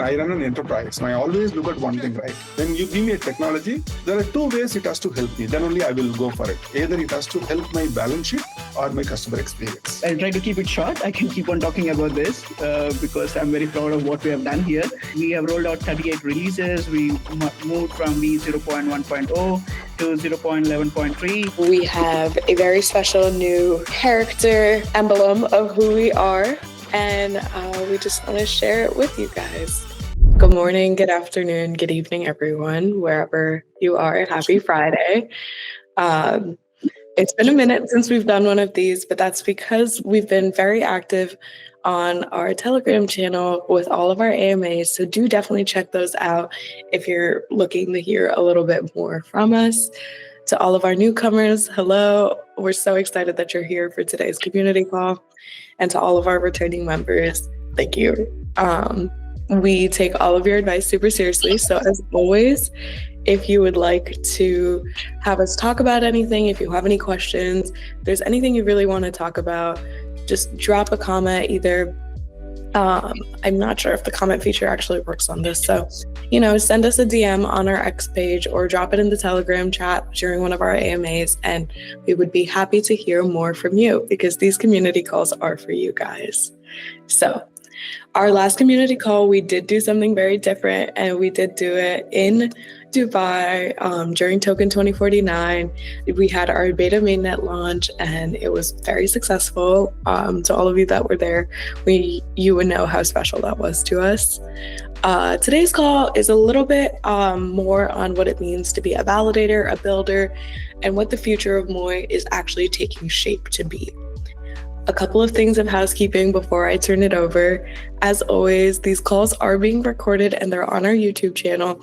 I run an enterprise. And I always look at one thing, right? When you give me a technology, there are two ways it has to help me. Then only I will go for it. Either it has to help my balance sheet or my customer experience. I'll try to keep it short. I can keep on talking about this because I'm very proud of what we have done here. We have rolled out 38 releases. We moved from V0.1.0 to 0.11.3. We have a very special new character emblem of who we are, and we just want to share it with you guys. Good morning, good afternoon, good evening, everyone, wherever you are. Happy Friday. It's been a minute since we've done one of these, but that's because we've been very active on our Telegram channel with all of our AMAs. So do definitely check those out if you're looking to hear a little bit more from us. To all of our newcomers, hello. We're so excited that you're here for today's community call. And to all of our returning members, thank you. We take all of your advice super seriously. So as always, if you would like to have us talk about anything, if you have any questions, if there's anything you really want to talk about, just drop a comment either. I'm not sure if the comment feature actually works on this. So, send us a DM on our X page or drop it in the Telegram chat during one of our AMAs. And we would be happy to hear more from you because these community calls are for you guys. So our last community call, we did do something very different, and we did do it in Dubai during Token 2049. We had our beta mainnet launch, and it was very successful. To all of you that were there, you would know how special that was to us. Today's call is a little bit more on what it means to be a validator, a builder, and what the future of MOI is actually taking shape to be. A couple of things of housekeeping before I turn it over. As always, these calls are being recorded and they're on our YouTube channel.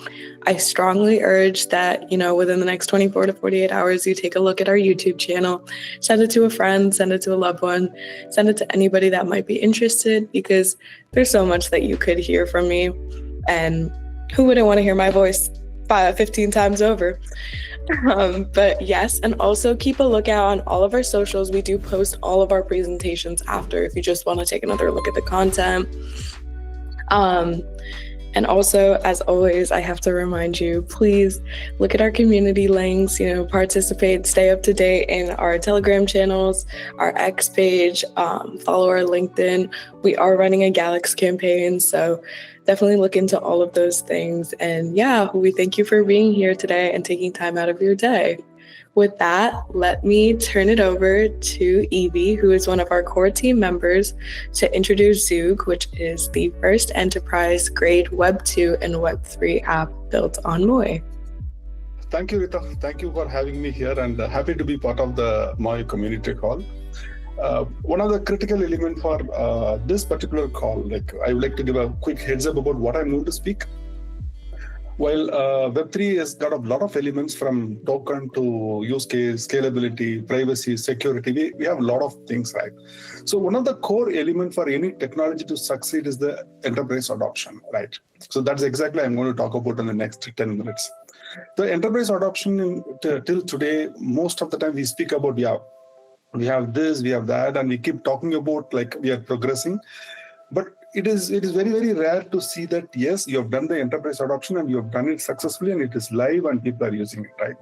I strongly urge that, within the next 24 to 48 hours, you take a look at our YouTube channel, send it to a friend, send it to a loved one, send it to anybody that might be interested, because there's so much that you could hear from me. And who wouldn't want to hear my voice 15 times over? But yes, and also keep a lookout on all of our socials. We do post all of our presentations after if you just want to take another look at the content. And also, as always, I have to remind you, please look at our community links, participate, stay up to date in our Telegram channels, our X page, follow our LinkedIn. We are running a Galaxy campaign, so definitely look into all of those things. And yeah, we thank you for being here today and taking time out of your day. With that, let me turn it over to Evie, who is one of our core team members, to introduce XOOG, which is the first enterprise-grade Web2 and Web3 app built on MOI. Thank you, Rita. Thank you for having me here, and happy to be part of the MOI community call. One of the critical elements for this particular call, I would like to give a quick heads up about what I'm going to speak. While Web3 has got a lot of elements from token to use case, scalability, privacy, security, we have a lot of things, right? So one of the core elements for any technology to succeed is the enterprise adoption, right? So that's exactly I'm going to talk about in the next 10 minutes. The enterprise adoption till today, most of the time we speak about, we have this, we have that, and we keep talking about we are progressing. But it is very, very rare to see that, yes, you have done the enterprise adoption and you have done it successfully and it is live and people are using it, right?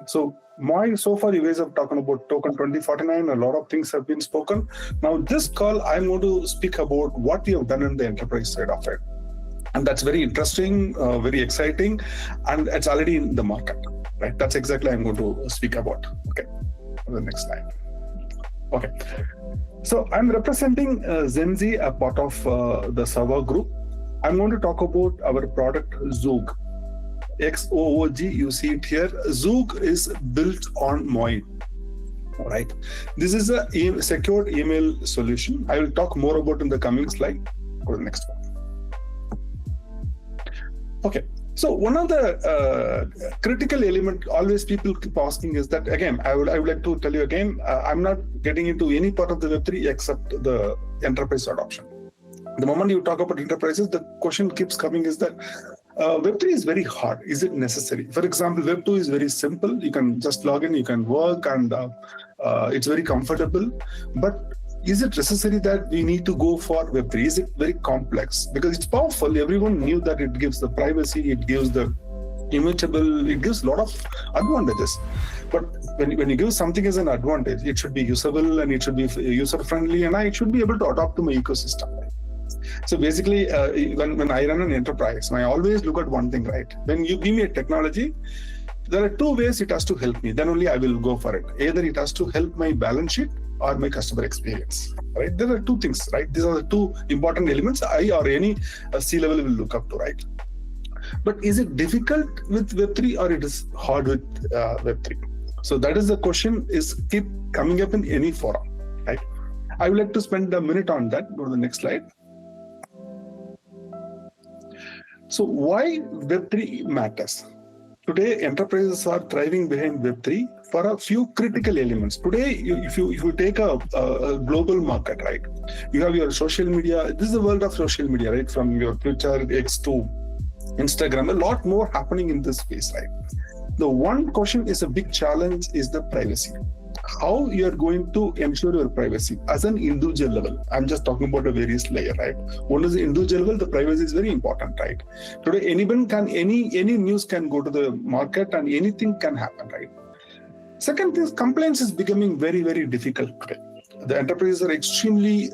So MOI, so far you guys have talking about Token 2049, a lot of things have been spoken. Now this call, I'm going to speak about what we have done in the enterprise side of it. And that's very interesting, very exciting, and it's already in the market, right? That's exactly I'm going to speak about. Okay, the next slide. Okay. So I'm representing Zenzi, a part of the server group. I'm going to talk about our product XOOG. XOOG, you see it here. XOOG is built on MOI. All right. This is a secured email solution. I will talk more about in the coming slide. Go to the next one. Okay. So one of the critical element always people keep asking is that, again, I would like to tell you again, I'm not getting into any part of the Web3 except the enterprise adoption. The moment you talk about enterprises, the question keeps coming is that Web3 is very hard. Is it necessary? For example, Web2 is very simple. You can just log in, you can work, and it's very comfortable. But is it necessary that we need to go for Web3? Is it very complex? Because it's powerful. Everyone knew that it gives the privacy, it gives the immutable, it gives a lot of advantages. But when you give something as an advantage, it should be usable and it should be user-friendly, and it should be able to adopt to my ecosystem. So basically, when I run an enterprise, I always look at one thing, right? When you give me a technology, there are two ways it has to help me. Then only I will go for it. Either it has to help my balance sheet or my customer experience, right? There are two things, right? These are the two important elements I or any C-level will look up to, right? But is it difficult with Web3 or it is hard with Web3? So that is the question, is keep coming up in any forum, right? I would like to spend a minute on that. Go to the next slide. So why Web3 matters? Today, enterprises are thriving behind Web3 for a few critical elements. Today, if you take a global market, right? You have your social media. This is the world of social media, right? From your Twitter, X to Instagram, a lot more happening in this space, right? The one question is a big challenge is the privacy. How you are going to ensure your privacy as an individual level. I'm just talking about a various layer, right? One is the individual level, the privacy is very important, right? Today, anyone can, any news can go to the market and anything can happen, right? Second thing is compliance is becoming very, very difficult today. The enterprises are extremely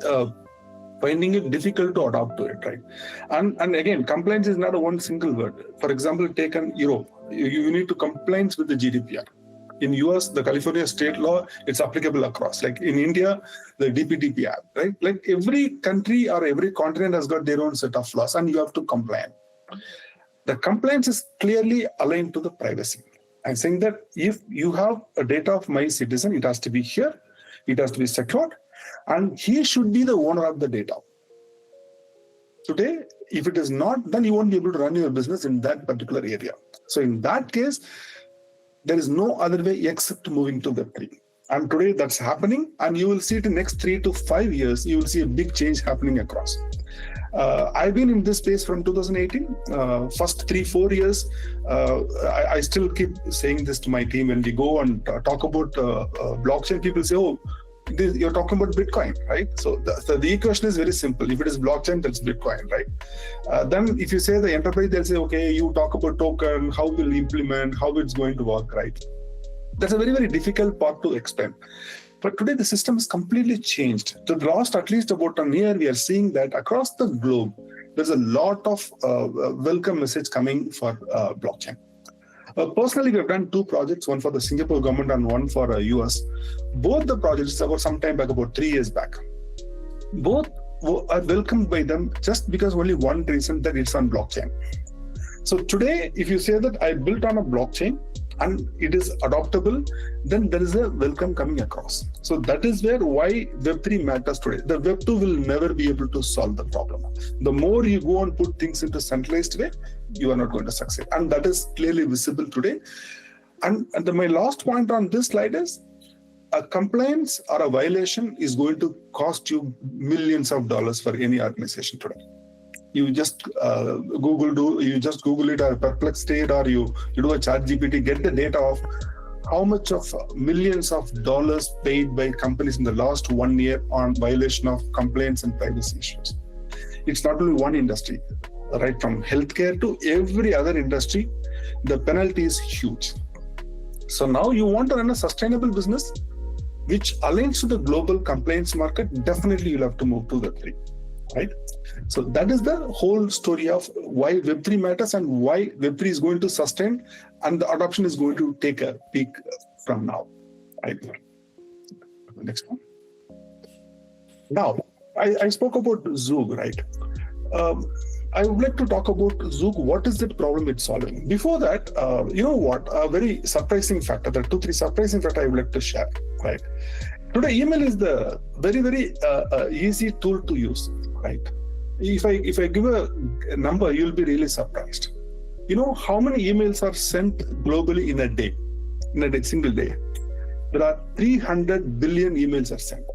finding it difficult to adopt to it, right? And again, compliance is not a one single word. For example, take an Europe. You need to compliance with the GDPR. In US, the California state law, it's applicable across. Like in India, the DPDP Act, right? Like every country or every continent has got their own set of laws and you have to comply. The compliance is clearly aligned to the privacy. I'm saying that if you have a data of my citizen, it has to be here, it has to be secured, and he should be the owner of the data. Today, if it is not, then you won't be able to run your business in that particular area. So in that case, there is no other way except moving to Web3. And today that's happening, and you will see it in the next 3 to 5 years, you will see a big change happening across. I've been in this space from 2018. First 3-4 years, I still keep saying this to my team when we go and talk about blockchain. People say, oh, you're talking about Bitcoin, right? So the equation is very simple. If it is blockchain, that's Bitcoin, right? Then if you say the enterprise, they'll say, okay, you talk about token, how we'll implement, how it's going to work, right? That's a very, very difficult part to explain. But today the system is completely changed. To the last at least about a year, we are seeing that across the globe, there's a lot of welcome message coming for blockchain. Personally, we have done 2 projects, one for the Singapore government and one for US. Both the projects about some time back, about 3 years back. Both are welcomed by them just because only one reason, that it's on blockchain. So today, if you say that I built on a blockchain and it is adoptable, then there is a welcome coming across. So that is why Web3 matters today. The Web2 will never be able to solve the problem. The more you go and put things into centralized way, you are not going to succeed. And that is clearly visible today. And my last point on this slide is, a compliance or a violation is going to cost you millions of dollars for any organization today. You just Google it or Perplexed it, or you do a ChatGPT, get the data of how much of millions of dollars paid by companies in the last 1 year on violation of compliance and privacy issues. It's not only one industry, right? From healthcare to every other industry, the penalty is huge. So now you want to run a sustainable business which aligns to the global compliance market, definitely you'll have to move to Web3, right? So that is the whole story of why Web3 matters and why Web3 is going to sustain and the adoption is going to take a peak from now. Right? Next one. Now, I spoke about XOOG, right? I would like to talk about XOOG. What is the problem it's solving? Before that, you know what? A very surprising factor. There are 2-3 surprising factors I would like to share, right? Today, email is the very, very easy tool to use, right? If I give a number, you'll be really surprised. You know how many emails are sent globally in a day, single day? There are 300 billion emails are sent,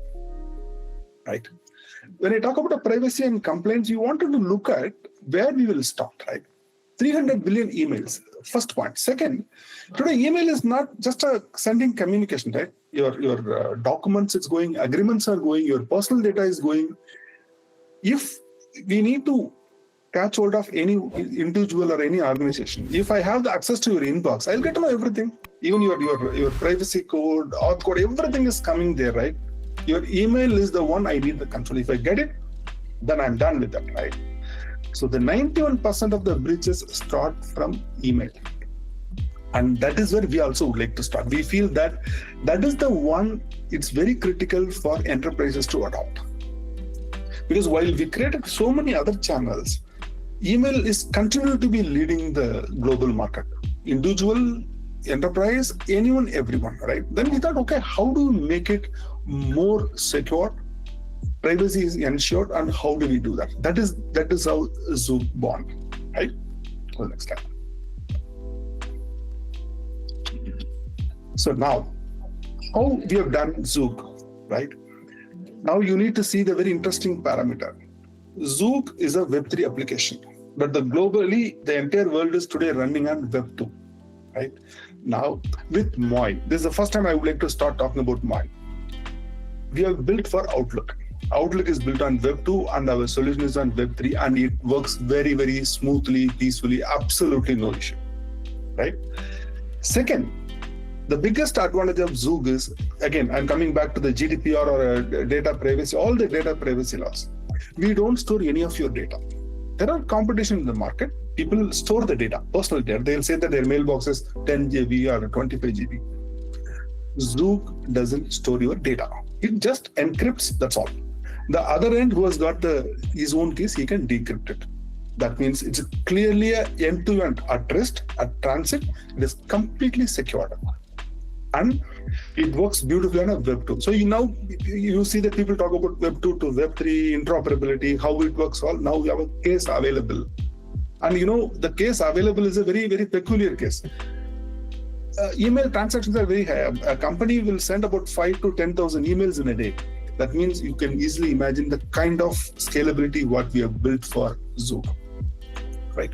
right? When I talk about privacy and compliance, you wanted to look at where we will start, right? 300 billion emails. First point. Second, today email is not just a sending communication, right? Your documents is going, agreements are going, your personal data is going. If we need to catch hold of any individual or any organization, if I have the access to your inbox, I'll get to know everything. Even your privacy code, auth code, everything is coming there, right? Your email is the one I need the control. If I get it, then I'm done with that, right? So the 91% of the breaches start from email. And that is where we also would like to start. We feel that that is the one, it's very critical for enterprises to adopt. Because while we created so many other channels, email is continuing to be leading the global market. Individual, enterprise, anyone, everyone, right? Then we thought, okay, how do we make it more secure? Privacy is ensured, and how do we do that? That is how XOOG born, right? Go next slide. So now, how we have done XOOG, right? Now you need to see the very interesting parameter. XOOG is a Web3 application, but globally, the entire world is today running on Web2, right? Now, with MOI, this is the first time I would like to start talking about MOI. We have built for Outlook. Outlook is built on Web2 and our solution is on Web3, and it works very, very smoothly, peacefully, absolutely no issue, right? Second, the biggest advantage of XOOG is, again, I'm coming back to the GDPR or data privacy, all the data privacy laws. We don't store any of your data. There are competition in the market. People store the data, personal data. They'll say that their mailbox is 10 GB or 25 GB. XOOG doesn't store your data. It just encrypts, that's all. The other end who has got his own keys, he can decrypt it. That means it's clearly an end-to-end, at rest, at transit. It is completely secured. And it works beautifully on a Web2. So you see that people talk about Web2 to Web3, interoperability, how it works all. Now we have a case available. And the case available is a very, very peculiar case. Email transactions are very high. A company will send about 5 to 10,000 emails in a day. That means you can easily imagine the kind of scalability what we have built for XOOG, right?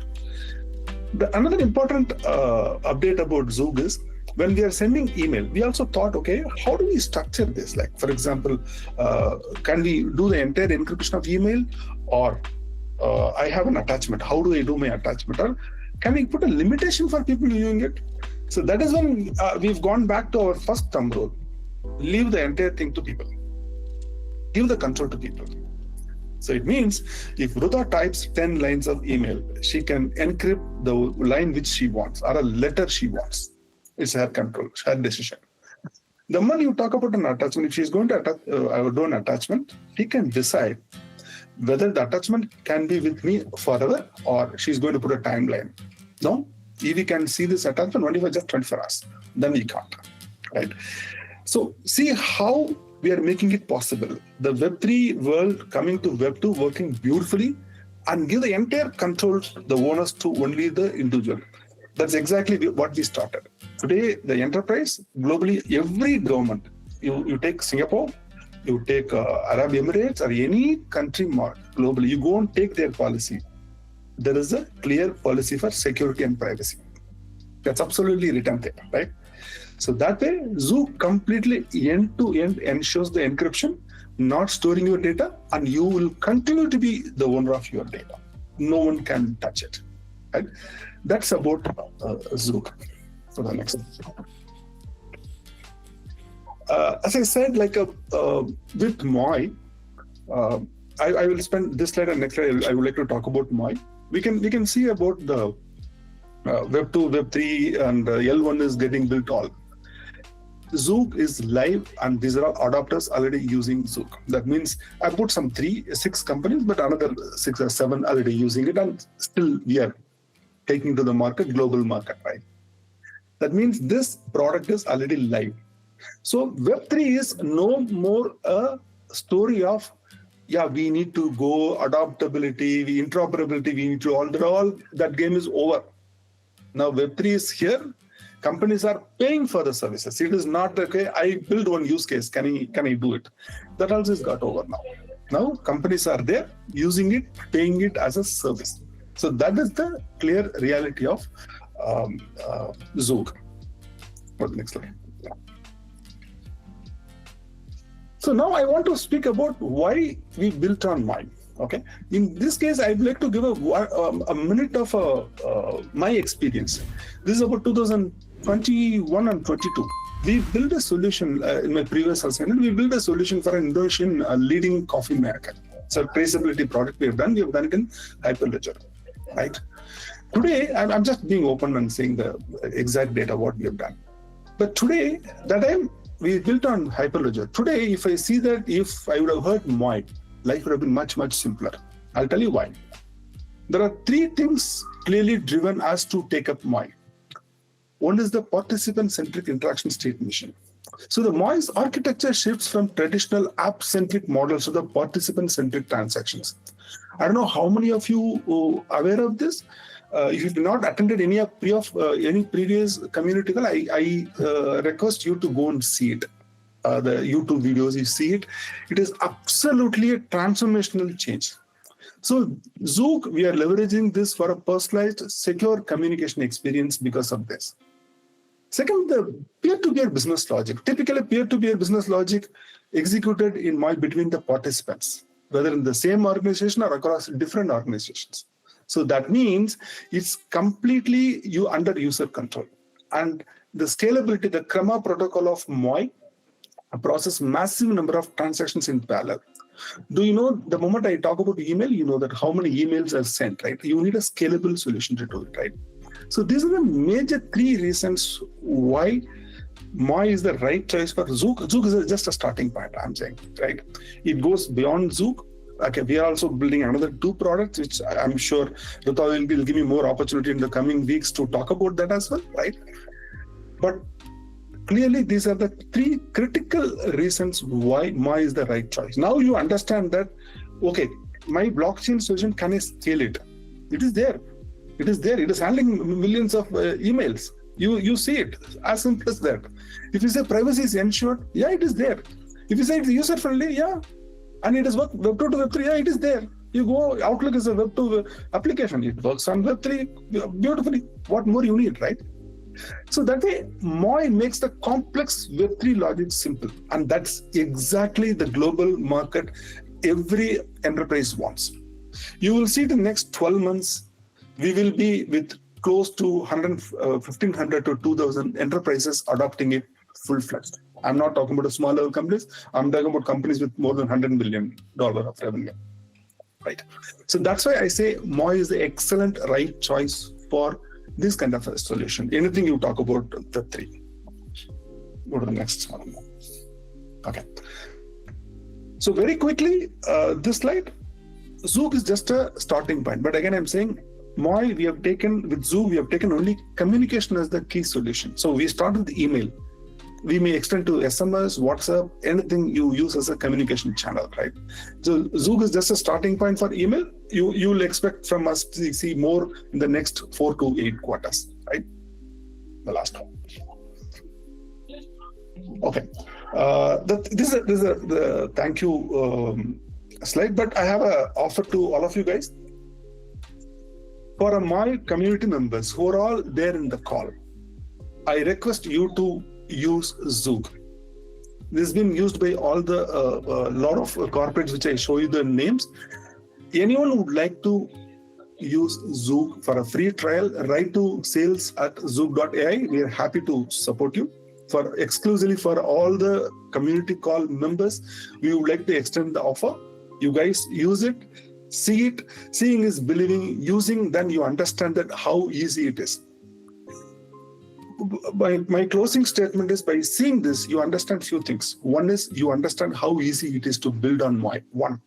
Another important update about XOOG is, when we are sending email, we also thought, okay, how do we structure this? Like, for example, can we do the entire encryption of email, or I have an attachment. How do I do my attachment? Or can we put a limitation for people using it? So that is when we've gone back to our first thumb rule. Leave the entire thing to people. Give the control to people. So it means if Ruta types 10 lines of email, she can encrypt the line which she wants or a letter she wants. It's her control, her decision. The moment you talk about an attachment, if she's going to do an attachment, he can decide whether the attachment can be with me forever or she's going to put a timeline. No, we can see this attachment only for just 24 hours. Then we can't, right? So see how we are making it possible. The Web3 world coming to Web2 working beautifully, and give the entire control, the owners, to only the individual. That's exactly what we started. Today, the enterprise, globally, every government, you take Singapore, you take Arab Emirates or any country globally, you go and take their policy. There is a clear policy for security and privacy. That's absolutely written there, right? So that way, XOOG completely end-to-end ensures the encryption, not storing your data, and you will continue to be the owner of your data. No one can touch it, right? That's about XOOG. For the next. As I said, with MOI, I will spend this slide and next slide. I would like to talk about MOI. We can see about the Web2, Web3, and L1 is getting built all. XOOG is live, and these are all adopters already using XOOG. That means I put some 6 companies, but another 6 or 7 already using it, and still we are taking to the market, global market, right? That means this product is already live. So Web3 is no more a story of, we need to go adaptability, interoperability, we need to all that game is over. Now Web3 is here. Companies are paying for the services. It is not, okay, I build one use case, can I do it? That also is got over now. Now companies are there using it, paying it as a service. So that is the clear reality of XOOG. What's the next slide? So now I want to speak about why we built on MOI. Okay. In this case, I'd like to give a minute of my experience. This is about 2021 and 22. We built a solution in my previous assignment. We built a solution for an Indonesian leading coffee maker. It's a traceability product we have done. We have done it in Hyperledger, right? Today, I'm just being open and saying the exact data what we have done. But today, that time we built on Hyperledger. Today, if I see that if I would have heard MOI, life would have been much, much simpler. I'll tell you why. There are three things clearly driven us to take up MOI. One is the participant-centric interaction state machine. So the MOI's architecture shifts from traditional app-centric models to the participant-centric transactions. I don't know how many of you are aware of this. If you've not attended any previous community call, I request you to go and see it. The YouTube videos, you see it. It is absolutely a transformational change. So XOOG, we are leveraging this for a personalized, secure communication experience because of this. Second, the peer-to-peer business logic. Typically, peer-to-peer business logic executed in MOI between the participants, whether in the same organization or across different organizations. So that means it's completely under user control. And the scalability, the CREMA protocol of MOI process massive number of transactions in parallel. Do you know, the moment I talk about email, you know that how many emails are sent, right? You need a scalable solution to do it, right? So these are the major three reasons why MOI is the right choice for XOOG. XOOG is just a starting point, I'm saying, right? It goes beyond XOOG. Okay, we are also building another two products, which I'm sure Ruta will give me more opportunity in the coming weeks to talk about that as well, right? But clearly, these are the three critical reasons why MOI is the right choice. Now you understand that, okay, my blockchain solution, can I scale it? It is there. It is there. It is handling millions of emails. You see it, as simple as that. If you say privacy is ensured, yeah, it is there. If you say it's user-friendly, yeah. And it is Web2 to Web3, yeah, it is there. You go, Outlook is a Web2 application. It works on Web3 beautifully. What more you need, right? So that way, MOI makes the complex Web3 logic simple. And that's exactly the global market every enterprise wants. You will see the next 12 months, we will be with close to 1,500 to 2,000 enterprises adopting it full-fledged. I'm not talking about small level companies. I'm talking about companies with more than $100 million of revenue, right? So that's why I say MOI is the excellent right choice for this kind of a solution. Anything you talk about the three. Go to the next one. Okay. So very quickly, this slide, XOOG is just a starting point. But again, I'm saying MOI, with XOOG, we have taken only communication as the key solution. So we start with email. We may extend to SMS, WhatsApp, anything you use as a communication channel, right? So XOOG is just a starting point for email. You will expect from us to see more in the next 4 to 8 quarters, right? The last one. Okay. This is the thank you slide, but I have an offer to all of you guys. For MOI community members who are all there in the call, I request you to use XOOG. This has been used by all the lot of corporates, which I show you the names. Anyone who would like to use XOOG for a free trial, write to sales@xoog.ai. We are happy to support you. Exclusively for all the community call members, we would like to extend the offer. You guys use it, see it. Seeing is believing. Using, then you understand that how easy it is. My closing statement is, by seeing this, you understand few things. One is, you understand how easy it is to build on MOI. One.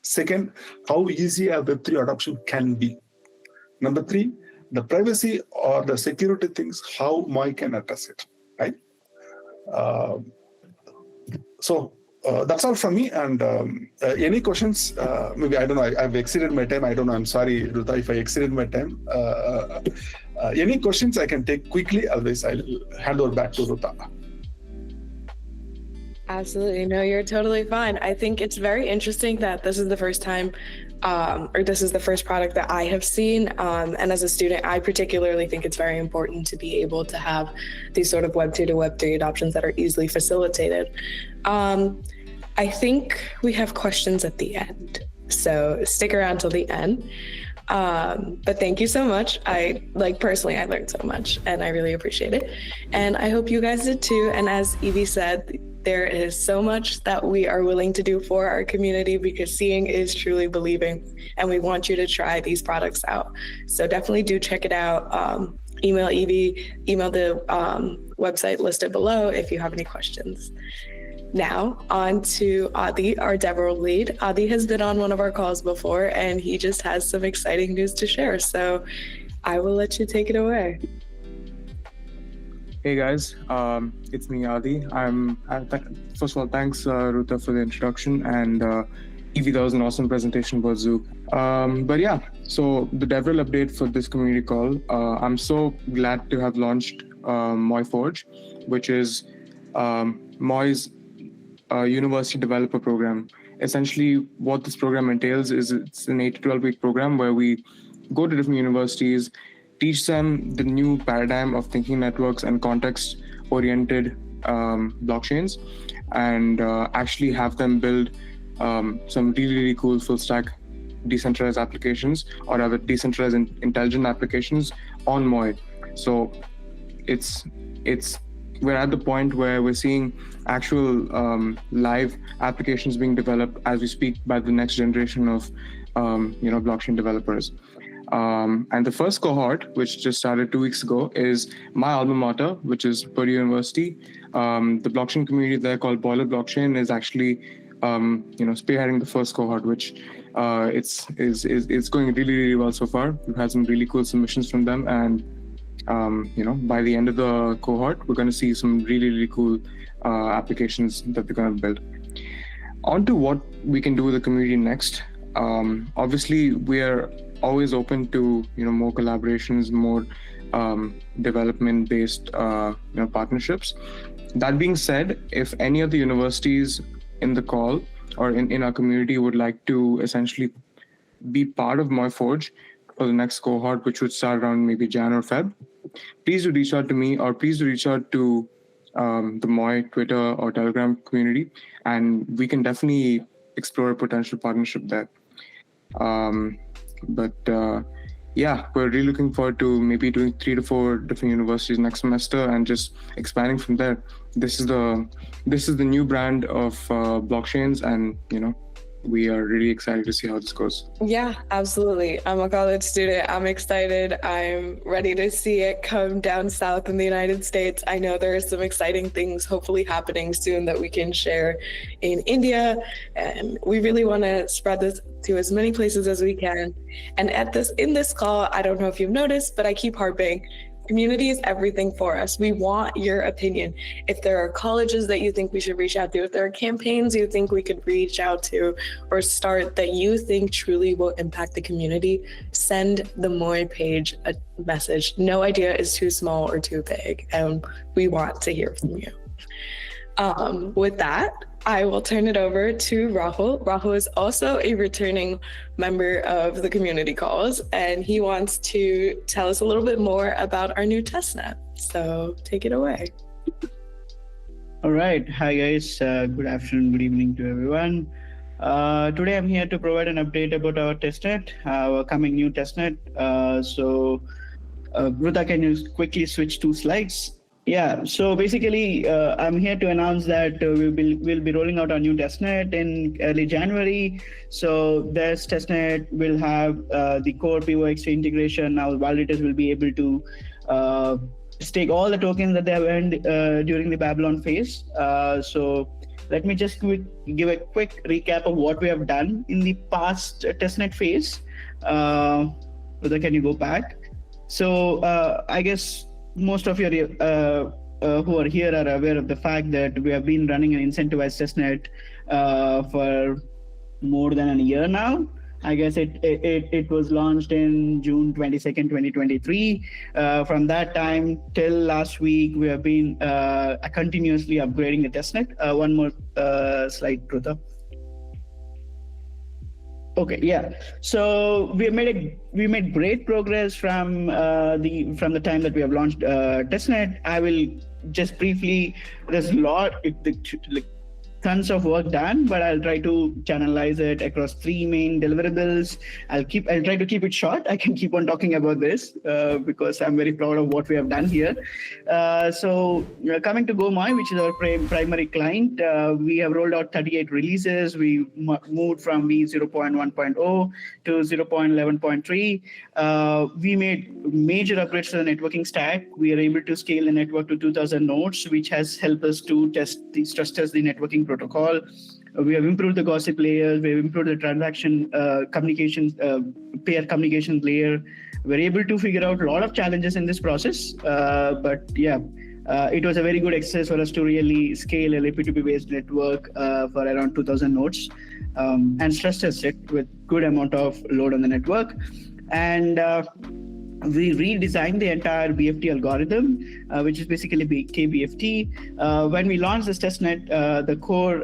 Second, how easy a Web3 adoption can be. Number 3, the privacy or the security things, how MOI can address it, right? That's all from me. And any questions? Maybe, I don't know, I've exceeded my time. I don't know. I'm sorry, Ruta, if I exceeded my time. Any questions I can take quickly, otherwise I'll hand over back to Ruta. Absolutely. No, you're totally fine. I think it's very interesting that this is the first time or this is the first product that I have seen. And as a student, I particularly think it's very important to be able to have these sort of Web2 to Web3 adoptions that are easily facilitated. I think we have questions at the end, so stick around till the end. But thank you so much. Personally, I learned so much and I really appreciate it. And I hope you guys did too. And as Evie said, there is so much that we are willing to do for our community because seeing is truly believing. And we want you to try these products out. So definitely do check it out. Email Evie, email the website listed below if you have any questions. Now on to Adi, our DevRel lead. Adi has been on one of our calls before and he just has some exciting news to share. So I will let you take it away. Hey guys, it's me Adi. First of all, thanks Ruta for the introduction, and Evie, that was an awesome presentation about XOOG. But yeah, so the DevRel update for this community call. I'm so glad to have launched MOI Forge, which is MOI's university developer program. Essentially, what this program entails is it's an 8 to 12 week program where we go to different universities, teach them the new paradigm of thinking networks and context-oriented blockchains, and actually have them build some really cool full-stack decentralized applications, or rather decentralized intelligent applications on MOI. So we're at the point where we're seeing actual live applications being developed as we speak by the next generation of blockchain developers. And the first cohort, which just started 2 weeks ago, is my alma mater, which is Purdue University. The blockchain community there called Boiler Blockchain is actually spearheading the first cohort, which it's going really well so far. We've had some really cool submissions from them, and by the end of the cohort, we're going to see some really cool applications that we're going to build. On to what we can do with the community next. Obviously, we are always open to more collaborations, more development-based partnerships. That being said, if any of the universities in the call or in our community would like to essentially be part of MOI Forge for the next cohort, which would start around maybe Jan or Feb, please do reach out to me, or please do reach out to the MOI Twitter or Telegram community, and we can definitely explore a potential partnership there. Yeah, we're really looking forward to maybe doing 3 to 4 different universities next semester and just expanding from there. This is the new brand of blockchains, and we are really excited to see how this goes. Yeah, absolutely. I'm a college student. I'm excited. I'm ready to see it come down south in the United States. I know there are some exciting things hopefully happening soon that we can share in India. And we really want to spread this to as many places as we can. And in this call, I don't know if you've noticed, but I keep harping, community is everything for us. We want your opinion. If there are colleges that you think we should reach out to, if there are campaigns you think we could reach out to or start that you think truly will impact the community, send the MOI page a message. No idea is too small or too big, and we want to hear from you. With that, I will turn it over to Rahul. Rahul is also a returning member of the community calls, and he wants to tell us a little bit more about our new testnet. So take it away. All right. Hi, guys. Good afternoon, good evening to everyone. Today, I'm here to provide an update about our testnet, our coming new testnet. Ruta, can you quickly switch 2 slides? Yeah, so basically, I'm here to announce that we'll be rolling out our new testnet in early January. So this testnet will have the core POX2 integration. Now validators will be able to stake all the tokens that they have earned during the Babylon phase. So let me just give a quick recap of what we have done in the past testnet phase. Can you go back? So I guess most of you who are here are aware of the fact that we have been running an incentivized testnet for more than a year now. I guess it was launched in June 22nd, 2023. From that time till last week, we have been continuously upgrading the testnet. One more slide, Ruta. Okay, yeah. So we made great progress from the time that we have launched testnet. I will just briefly. There's a lot. Tons of work done, but I'll try to channelize it across 3 main deliverables. I'll try to keep it short. I can keep on talking about this because I'm very proud of what we have done here. So coming to GoMoi, which is our primary client, we have rolled out 38 releases. We moved from v0.1.0 to 0.11.3. We made major upgrades to the networking stack. We are able to scale the network to 2,000 nodes, which has helped us to stress test the networking protocol. We have improved the gossip layers. We have improved the transaction communications, pair communications layer. We're able to figure out a lot of challenges in this process. But yeah, it was a very good exercise for us to really scale a LP2P-based network for around 2,000 nodes and stress test it with good amount of load on the network. And we redesigned the entire BFT algorithm, which is basically KBFT. When we launched this testnet, the core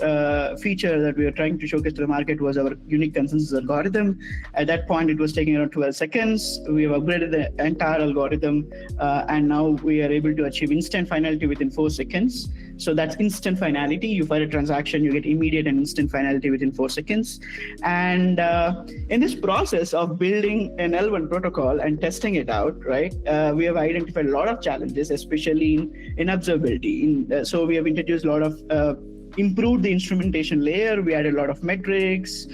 feature that we were trying to showcase to the market was our unique consensus algorithm. At that point, it was taking around 12 seconds. We have upgraded the entire algorithm, and now we are able to achieve instant finality within 4 seconds. So that's instant finality. You file a transaction, you get immediate and instant finality within 4 seconds. And in this process of building an L1 protocol and testing it out, right, we have identified a lot of challenges, especially in observability. So we have introduced a lot of improved the instrumentation layer. We added a lot of metrics,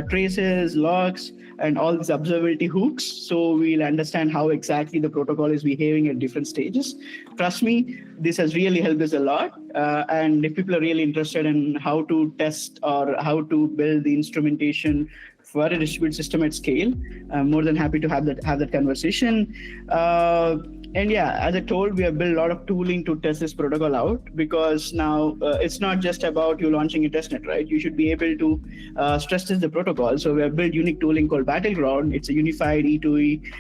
traces, logs, and all these observability hooks. So we'll understand how exactly the protocol is behaving at different stages. Trust me, this has really helped us a lot. And if people are really interested in how to test or how to build the instrumentation for a distributed system at scale, I'm more than happy to have that conversation. And yeah, as I told, we have built a lot of tooling to test this protocol out, because now it's not just about you launching a testnet, right? You should be able to stress test the protocol. So we have built unique tooling called Battleground. It's a unified E2E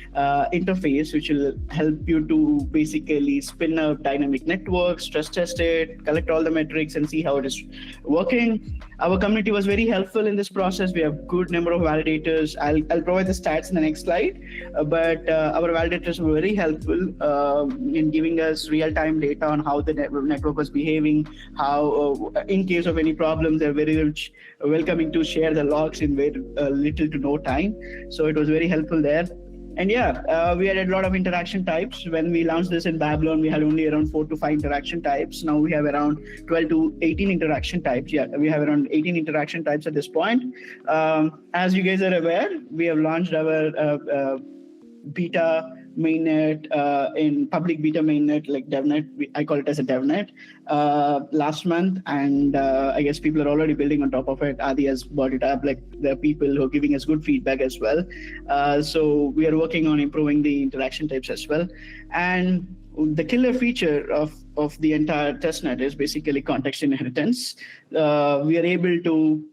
interface, which will help you to basically spin up dynamic networks, stress test it, collect all the metrics, and see how it is working. Our community was very helpful in this process. We have good number of validators. I'll provide the stats in the next slide, but our validators were very helpful in giving us real-time data on how the network was behaving, how in case of any problems, they're very welcoming to share the logs in very little to no time. So it was very helpful there. And yeah, we had a lot of interaction types. When we launched this in Babylon, we had only around 4 to 5 interaction types. Now we have around 12 to 18 interaction types. Yeah, we have around 18 interaction types at this point. As you guys are aware, we have launched our beta mainnet in public beta mainnet, like DevNet. I call it as a DevNet last month, and I guess people are already building on top of it. Adi has brought it up. Like, there are people who are giving us good feedback as well. So we are working on improving the interaction types as well. And the killer feature of the entire testnet is basically context inheritance. We are able to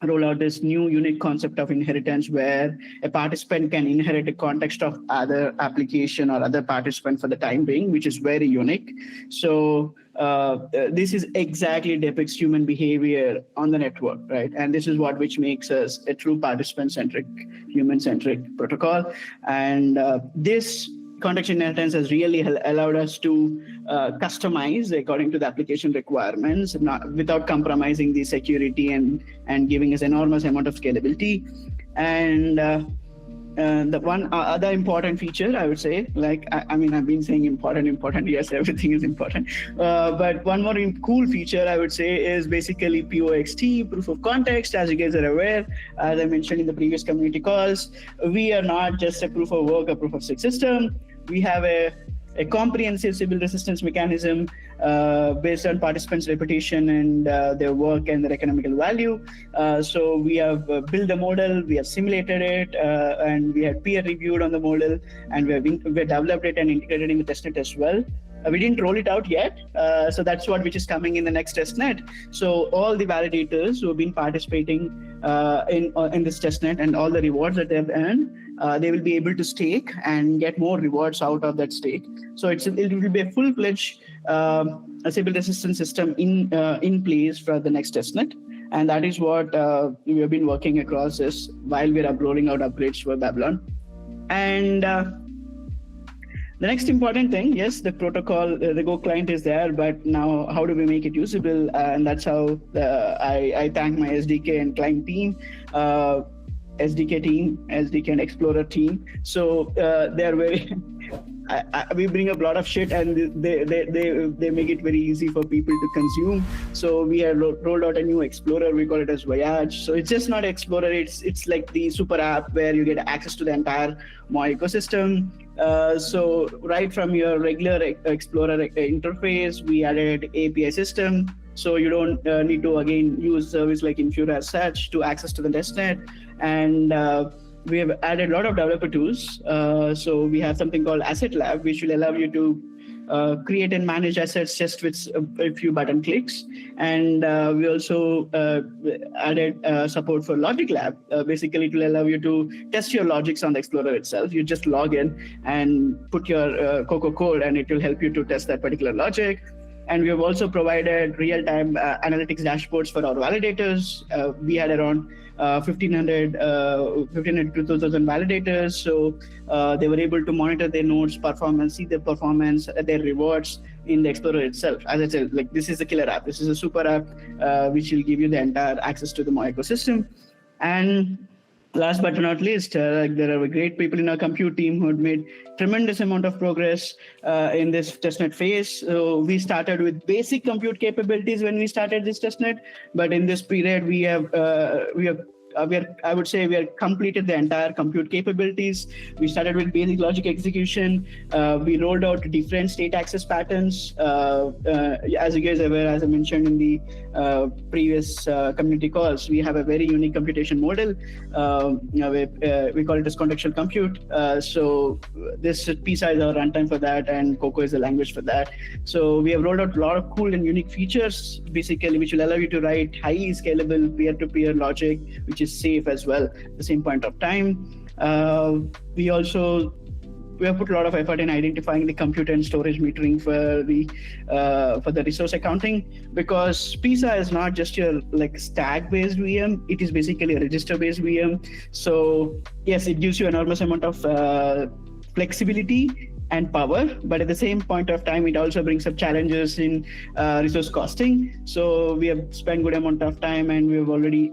roll out this new unique concept of inheritance, where a participant can inherit a context of other application or other participant for the time being, which is very unique. So this is exactly depicts human behavior on the network, right? And this is which makes us a true participant-centric, human-centric protocol. And this context inheritance has really allowed us to customize according to the application requirements, without compromising the security and giving us enormous amount of scalability. And the one other important feature, I would say, like, I mean, I've been saying important, yes, everything is important. But one more cool feature, I would say, is basically POXT, proof of context. As you guys are aware, as I mentioned in the previous community calls, we are not just a proof of work, a proof of stake system. We have a comprehensive Sybil resistance mechanism based on participants' reputation and their work and their economical value. So we have built the model, we have simulated it, and we have peer reviewed on the model, and we have developed it and integrated in the testnet as well. We didn't roll it out yet, so that's which is coming in the next testnet. So all the validators who have been participating in this testnet and all the rewards that they've earned, they will be able to stake and get more rewards out of that stake. So it will be a full-fledged Sybil resistance system in place for the next testnet. And that is what we have been working across this while we're rolling out upgrades for Babylon. And the next important thing, yes, the protocol, the Go client is there, but now how do we make it usable? And that's how I thank my SDK and client team, SDK and Explorer team. So they're very, we bring up a lot of shit, and they make it very easy for people to consume. So we have rolled out a new Explorer. We call it as Voyage. So it's just not Explorer. It's like the super app where you get access to the entire MOI ecosystem. So right from your regular Explorer interface, we added API system. So you don't need to again use service like Infura as such to access to the testnet. And we have added a lot of developer tools. So we have something called Asset Lab, which will allow you to create and manage assets just with a few button clicks. And we also added support for Logic Lab. Basically, it will allow you to test your logics on the Explorer itself. You just log in and put your Coco code, and it will help you to test that particular logic. And we have also provided real-time analytics dashboards for our validators. We had around 1,500 to 2,000 validators. So they were able to monitor their nodes' performance, see their performance, their rewards in the Explorer itself. As I said, like, this is a killer app. This is a super app which will give you the entire access to the MOI ecosystem. And last but not least, there are great people in our compute team who had made tremendous amount of progress in this testnet phase. So we started with basic compute capabilities when we started this testnet, but in this period we have I would say we have completed the entire compute capabilities. We started with basic logic execution. We rolled out different state access patterns. As you guys are aware, as I mentioned in the previous community calls, we have a very unique computation model. We call it as contextual compute. So this PISA is our runtime for that, and Coco is the language for that. So we have rolled out a lot of cool and unique features, basically, which will allow you to write highly scalable peer-to-peer logic, which is safe as well at the same point of time. We have put a lot of effort in identifying the compute and storage metering for the resource accounting, because PISA is not just your like stack-based VM, it is basically a register-based VM. So yes, it gives you enormous amount of flexibility and power, but at the same point of time, it also brings up challenges in resource costing. So we have spent good amount of time, and we have already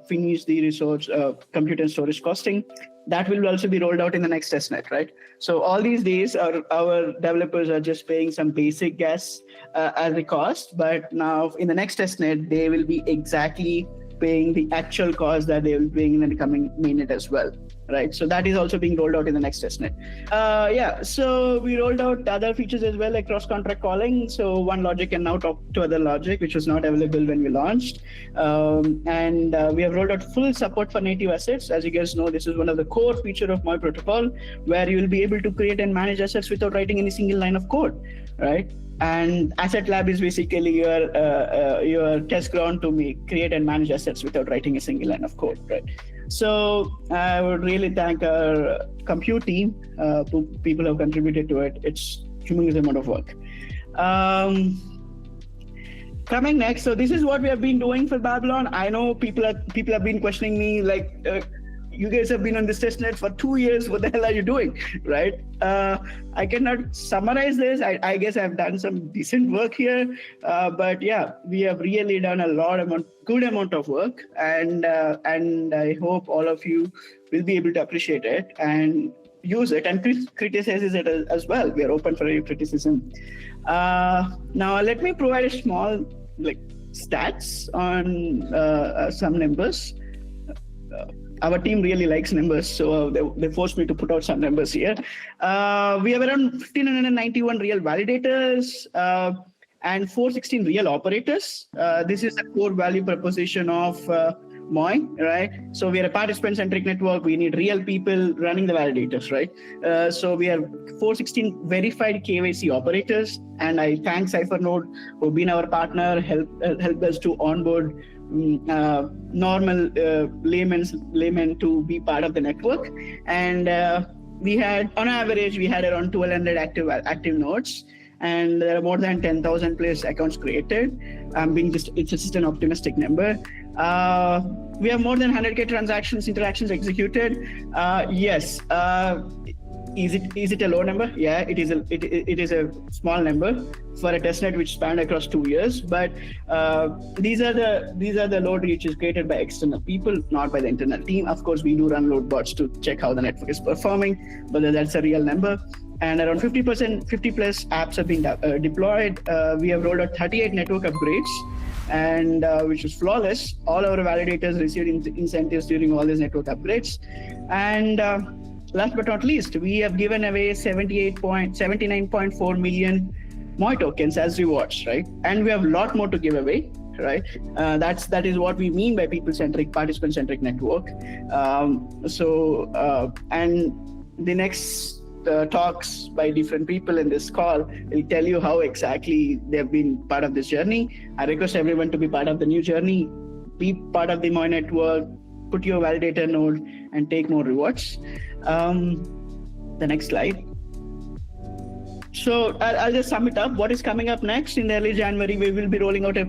finished the resource compute and storage costing. That will also be rolled out in the next testnet, right? So all these days, our developers are just paying some basic gas as a cost, but now in the next testnet, they will be exactly paying the actual cost that they will be paying in the coming mainnet as well, right? So that is also being rolled out in the next testnet. So we rolled out other features as well, like cross-contract calling. So one logic can now talk to other logic, which was not available when we launched. And we have rolled out full support for native assets. As you guys know, this is one of the core feature of MOI protocol, where you will be able to create and manage assets without writing any single line of code, right? And Asset Lab is basically your test ground to create and manage assets without writing a single line of code, right? So I would really thank our compute team, people who have contributed to it. It's humongous amount of work. Coming next, so this is what we have been doing for Babylon. I know people have been questioning me like, you guys have been on this testnet for 2 years. What the hell are you doing, right? I cannot summarize this. I guess I've done some decent work here, but yeah, we have really done good amount of work, and I hope all of you will be able to appreciate it and use it and criticize it as well. We are open for your criticism. Now let me provide a small stats on some numbers. Our team really likes numbers, so they forced me to put out some numbers here. We have around 1,591 real validators and 416 real operators. This is the core value proposition of MOI, right? So we are a participant-centric network. We need real people running the validators, right? So we have 416 verified KYC operators, and I thank CipherNode who've been our partner, helped us to onboard normal laymen to be part of the network. And we had, on average, we had around 1,200 active nodes. and there are more than 10,000 plus accounts created. It's just an optimistic number. We have more than 100K interactions executed. Yes. Is it a low number? Yeah, it is a small number for a testnet which spanned across 2 years. But these are the load reaches created by external people, not by the internal team. Of course, we do run load bots to check how the network is performing, whether that's a real number. And around 50 plus apps have been deployed. We have rolled out 38 network upgrades, and which is flawless. All our validators received incentives during all these network upgrades. And last but not least, we have given away 79.4 million MOI tokens as rewards, right? And we have a lot more to give away, right? That is what we mean by people-centric, participant-centric network. And the next talks by different people in this call will tell you how exactly they've been part of this journey. I request everyone to be part of the new journey, be part of the MOI network, put your validator node, and take more rewards. The next slide. So I'll just sum it up. What is coming up next? In early January, we will be rolling out a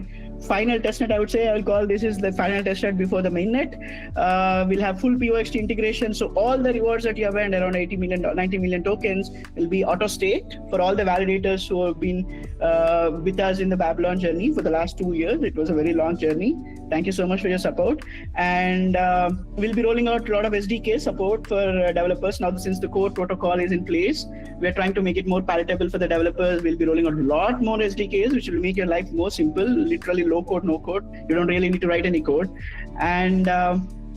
final testnet. I would say I will call this is the final testnet before the mainnet. We'll have full POXT integration. So all the rewards that you have earned, around 90 million tokens, will be auto staked for all the validators who have been with us in the Babylon journey for the last 2 years. It was a very long journey. Thank you so much for your support. And we'll be rolling out a lot of SDK support for developers. Now, since the core protocol is in place, we're trying to make it more palatable for the developers. We'll be rolling out a lot more SDKs, which will make your life more simple, literally low code, no code. You don't really need to write any code. And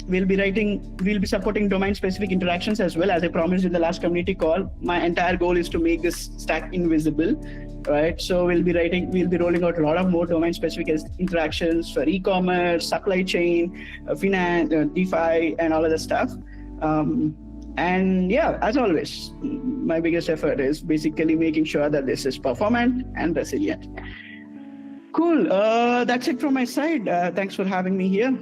we'll be supporting domain-specific interactions as well. As I promised in the last community call, my entire goal is to make this stack invisible, right? So we'll be rolling out a lot of more domain-specific interactions for e-commerce, supply chain, finance, DeFi, and all of the stuff. And yeah, as always, my biggest effort is basically making sure that this is performant and resilient. Cool. That's it from my side. Thanks for having me here.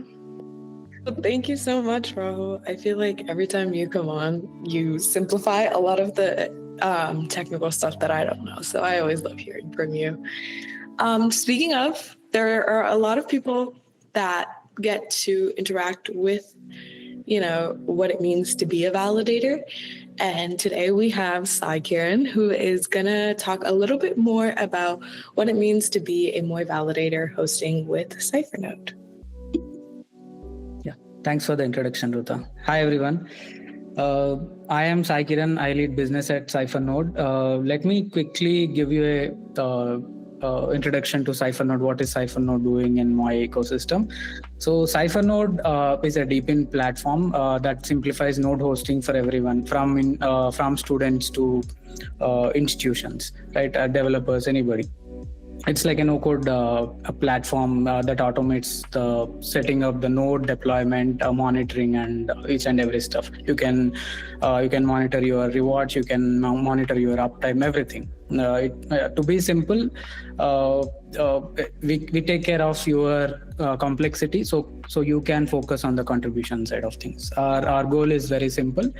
Thank you so much, Rahul. I feel like every time you come on, you simplify a lot of the technical stuff that I don't know. So I always love hearing from you. Speaking of, there are a lot of people that get to interact with, what it means to be a validator. And today we have Sai Kiran, who is going to talk a little bit more about what it means to be a MOI validator hosting with CipherNode. Yeah, thanks for the introduction, Ruta. Hi, everyone. I am Sai Kiran. I lead business at CipherNode. Let me quickly give you a introduction to CipherNode. What is CipherNode doing in MOI ecosystem? So CipherNode is a deep-in platform that simplifies node hosting for everyone, from students to institutions, right? Developers, anybody. It's like a no-code platform that automates the setting up the node deployment, monitoring, and each and every stuff. You can monitor your rewards, you can monitor your uptime, everything. To be simple, we take care of your complexity, so you can focus on the contribution side of things. Our goal is very simple,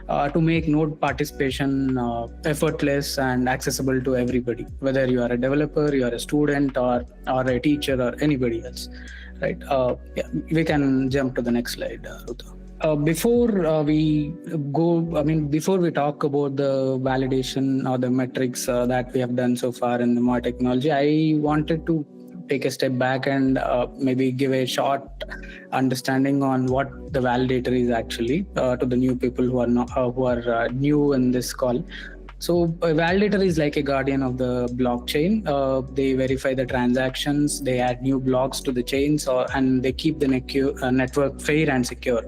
to make node participation effortless and accessible to everybody, whether you are a developer, you are a student, or a teacher, or anybody else, right? Yeah, we can jump to the next slide, Ruta. Before we talk about the validation or the metrics that we have done so far in the MOI.Technology, I wanted to take a step back and maybe give a short understanding on what the validator is actually to the new people who are new in this call. So a validator is like a guardian of the blockchain. They verify the transactions, they add new blocks to the chains, and they keep the network fair and secure.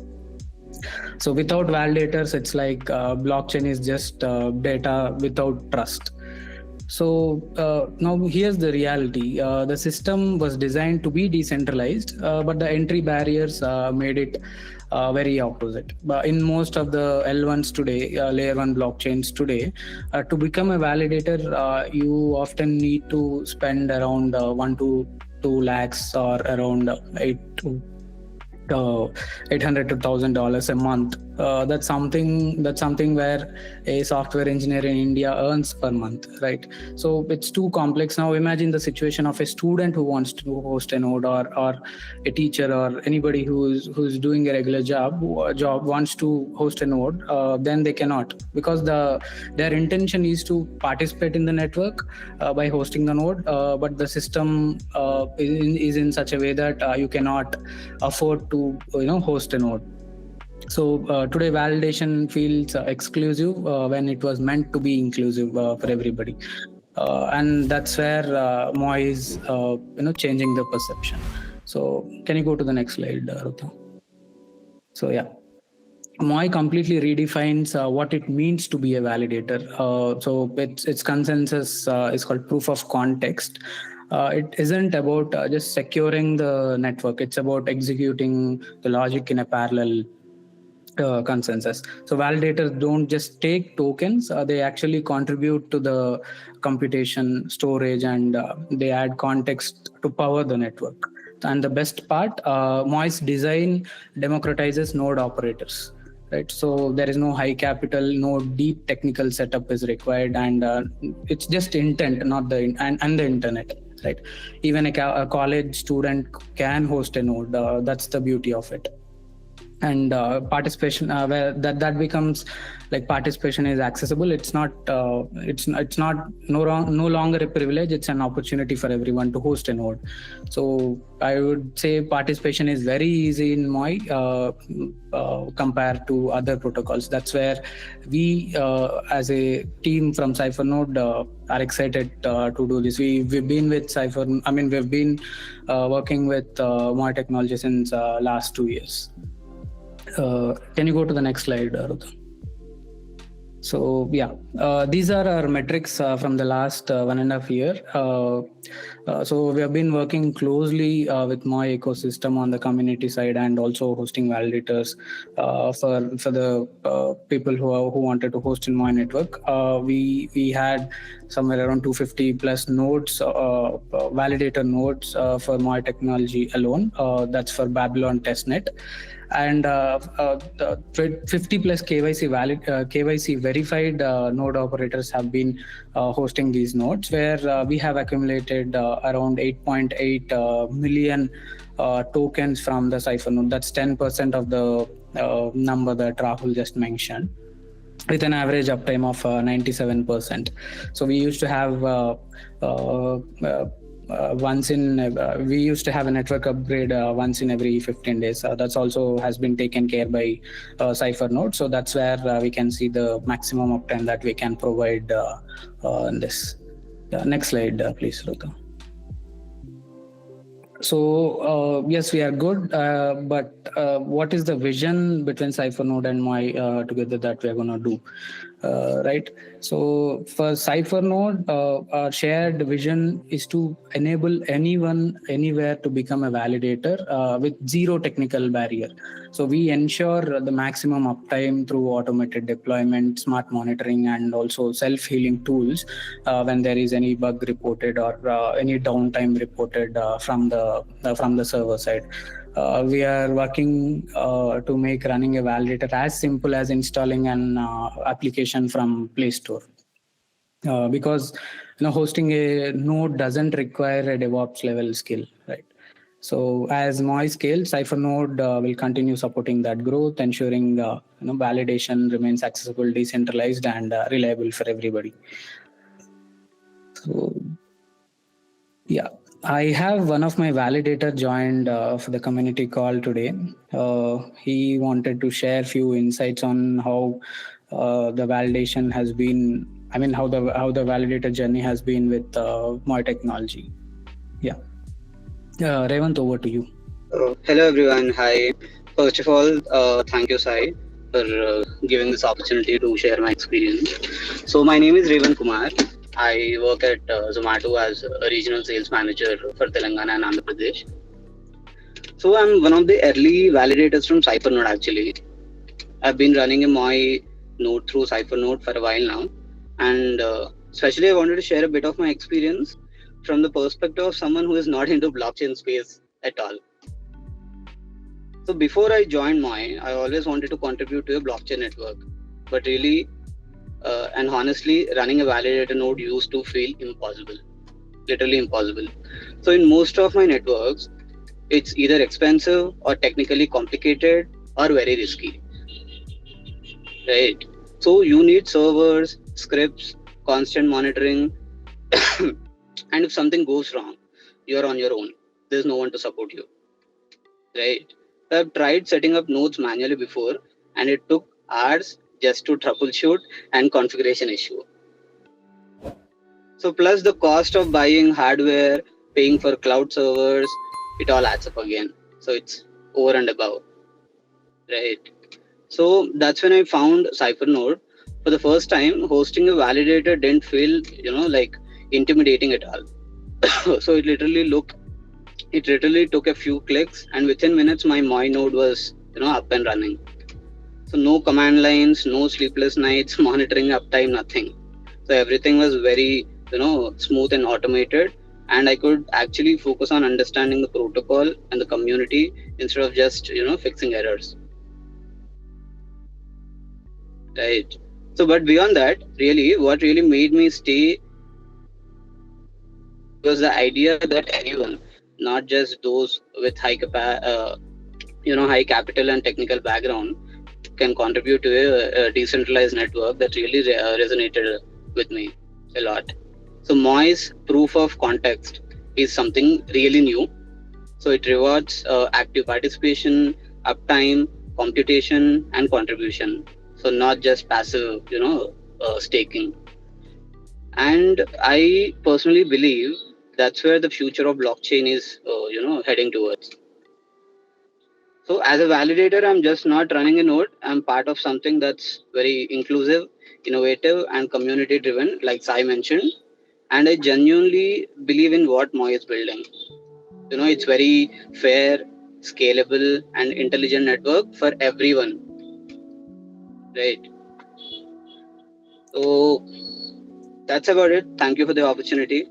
So without validators, it's like blockchain is just data without trust. So now here's the reality. The system was designed to be decentralized, but the entry barriers made it very opposite. But in most of the L1s today, layer 1 blockchains today, to become a validator, you often need to spend around 1 to 2 lakhs or around 8 to $800 to $1,000 a month. That's something where a software engineer in India earns per month, right? So it's too complex. Now imagine the situation of a student who wants to host a node, or a teacher, or anybody who's doing a regular job wants to host a node. Then they cannot, because their intention is to participate in the network by hosting the node, but the system is in such a way that you cannot afford to host a node. So today validation feels exclusive when it was meant to be inclusive for everybody, and that's where MOI is changing the perception. So can you go to the next slide, Ruta? So yeah, MOI completely redefines what it means to be a validator. So its consensus is called proof of context. It isn't about just securing the network. It's about executing the logic in a parallel consensus. So validators don't just take tokens, they actually contribute to the computation, storage, and they add context to power the network. And the best part, MOI's design democratizes node operators. Right, so there is no high capital, no deep technical setup is required, and it's just intent, not the and the internet. Right, even a college student can host a node. That's the beauty of it. And participation, where that becomes like participation is accessible. It's not no longer a privilege. It's an opportunity for everyone to host a node. So I would say participation is very easy in MOI compared to other protocols. That's where we as a team from CipherNode are excited to do this. We've been with we've been working with MOI.Technology since last 2 years. Can you go to the next slide, Ruta? So yeah, these are our metrics from the last 1.5 years. So we have been working closely with MOI ecosystem on the community side, and also hosting validators for the people who wanted to host in MOI network. We had somewhere around 250 plus nodes, validator nodes for MOI.Technology alone. That's for Babylon testnet. And 50 plus KYC verified node operators have been hosting these nodes, where we have accumulated around 8.8 million tokens from the CipherNode. That's 10% of the number that Rahul just mentioned, with an average uptime of 97%. So we used to have we used to have a network upgrade once in every 15 days. That's also has been taken care by CipherNode. So that's where we can see the maximum uptime that we can provide in this. Next slide, please, Ruta. So yes, we are good, but what is the vision between CipherNode and MOI together that we are going to do? Right. So for CipherNode, our shared vision is to enable anyone, anywhere to become a validator with zero technical barrier. So we ensure the maximum uptime through automated deployment, smart monitoring, and also self-healing tools when there is any bug reported or any downtime reported from the server side. We are working to make running a validator as simple as installing an application from Play Store, because hosting a node doesn't require a DevOps level skill, right? So as MOI scales, CipherNode will continue supporting that growth, ensuring validation remains accessible, decentralized, and reliable for everybody. So yeah. I have one of my validator joined for the community call today. He wanted to share a few insights on how the validation has been, how the validator journey has been with MOI.Technology. Yeah. Revanth, over to you. Hello everyone. Hi. First of all, thank you, Sai, for giving this opportunity to share my experience. So my name is Revanth Kumar. I work at Zomato as a regional sales manager for Telangana and Andhra Pradesh. So I'm one of the early validators from CipherNode actually. I've been running a MOI node through CipherNode for a while now. And especially I wanted to share a bit of my experience from the perspective of someone who is not into blockchain space at all. So before I joined MOI, I always wanted to contribute to a blockchain network, but really, and honestly, running a validator node used to feel impossible, literally impossible. So in most of my networks, it's either expensive or technically complicated or very risky, right? So you need servers, scripts, constant monitoring, and if something goes wrong, you're on your own. There's no one to support you, right? I've tried setting up nodes manually before, and it took hours just to troubleshoot and configuration issue. So plus the cost of buying hardware, paying for cloud servers, it all adds up again. So it's over and above, right? So that's when I found CipherNode. For the first time, hosting a validator didn't feel, like intimidating at all. So it literally took a few clicks, and within minutes my MOI node was, up and running. So no command lines, no sleepless nights, monitoring uptime, nothing. So everything was very, smooth and automated, and I could actually focus on understanding the protocol and the community instead of just, fixing errors. Right. So, but beyond that, really, what really made me stay was the idea that anyone, not just those with high capital and technical background, can contribute to a decentralized network that really resonated with me a lot. So MOI's proof of context is something really new. So it rewards active participation, uptime, computation, and contribution. So not just passive, staking. And I personally believe that's where the future of blockchain is, heading towards. So as a validator, I'm just not running a node. I'm part of something that's very inclusive, innovative, and community driven, like Sai mentioned. And I genuinely believe in what MOI is building. It's very fair, scalable, and intelligent network for everyone. Right. So that's about it. Thank you for the opportunity.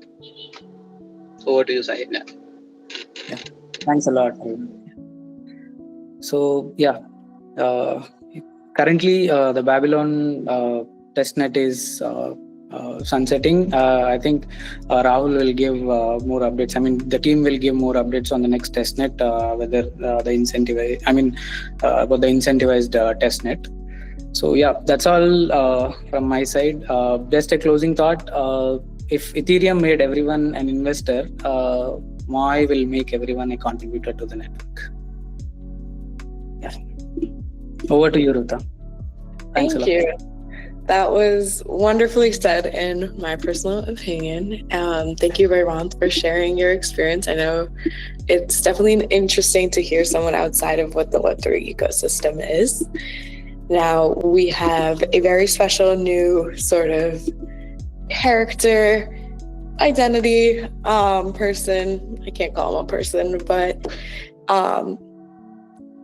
Over to you, Sai. Yeah. Thanks a lot. So currently the Babylon testnet is sunsetting. I think Rahul will give more updates. I mean, the team will give more updates on the next testnet, whether about the incentivized testnet. So that's all from my side. Just a closing thought. If Ethereum made everyone an investor, MOI will make everyone a contributor to the network. Yeah. Over to you, Ruta. Thanks Thank a lot. you. That was wonderfully said, in my personal opinion. Thank you, Revanth, for sharing your experience. I know it's definitely interesting to hear someone outside of what the Web3 ecosystem is. Now, we have a very special new sort of character, identity, person. I can't call him a person, but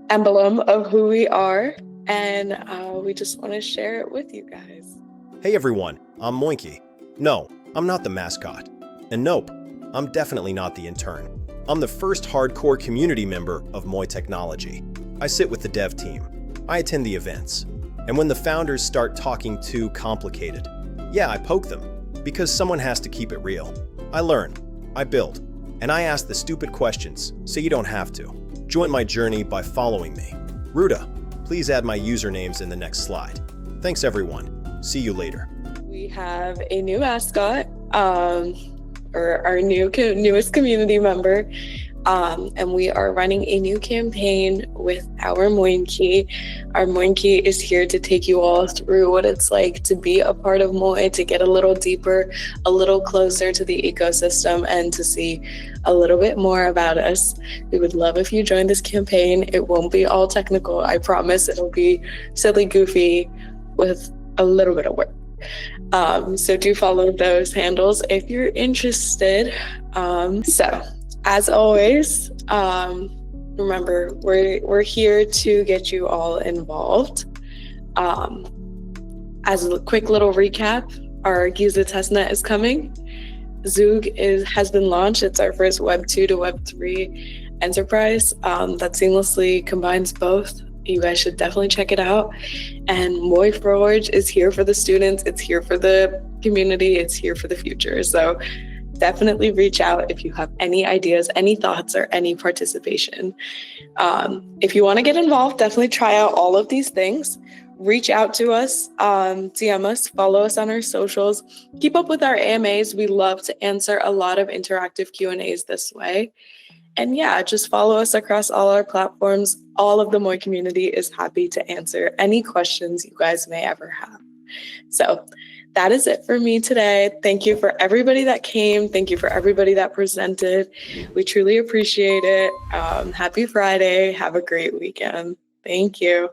emblem of who we are. And we just want to share it with you guys. Hey everyone, I'm Moinkee. No, I'm not the mascot. And nope, I'm definitely not the intern. I'm the first hardcore community member of MOI.Technology. I sit with the dev team. I attend the events. And when the founders start talking too complicated, I poke them, because someone has to keep it real. I learn, I build, and I ask the stupid questions, so you don't have to. Join my journey by following me. Ruta, please add my usernames in the next slide. Thanks everyone. See you later. We have a new mascot, or our newest community member, and we are running a new campaign with our Moinkee. Our Moinkee is here to take you all through what it's like to be a part of MOI, to get a little deeper, a little closer to the ecosystem, and to see a little bit more about us. We would love if you join this campaign. It won't be all technical, I promise. It'll be silly, goofy, with a little bit of work. So do follow those handles if you're interested. So as always, remember, we're here to get you all involved. As a quick little recap, our Giza TestNet is coming. XOOG has been launched. It's our first Web2 to Web3 enterprise that seamlessly combines both. You guys should definitely check it out. And MOI Forge is here for the students. It's here for the community. It's here for the future. So definitely reach out if you have any ideas, any thoughts, or any participation. If you want to get involved, definitely try out all of these things. Reach out to us, DM us, follow us on our socials. Keep up with our AMAs. We love to answer a lot of interactive Q&As this way. And yeah, just follow us across all our platforms. All of the MOI community is happy to answer any questions you guys may ever have. So that is it for me today. Thank you for everybody that came. Thank you for everybody that presented. We truly appreciate it. Happy Friday. Have a great weekend. Thank you.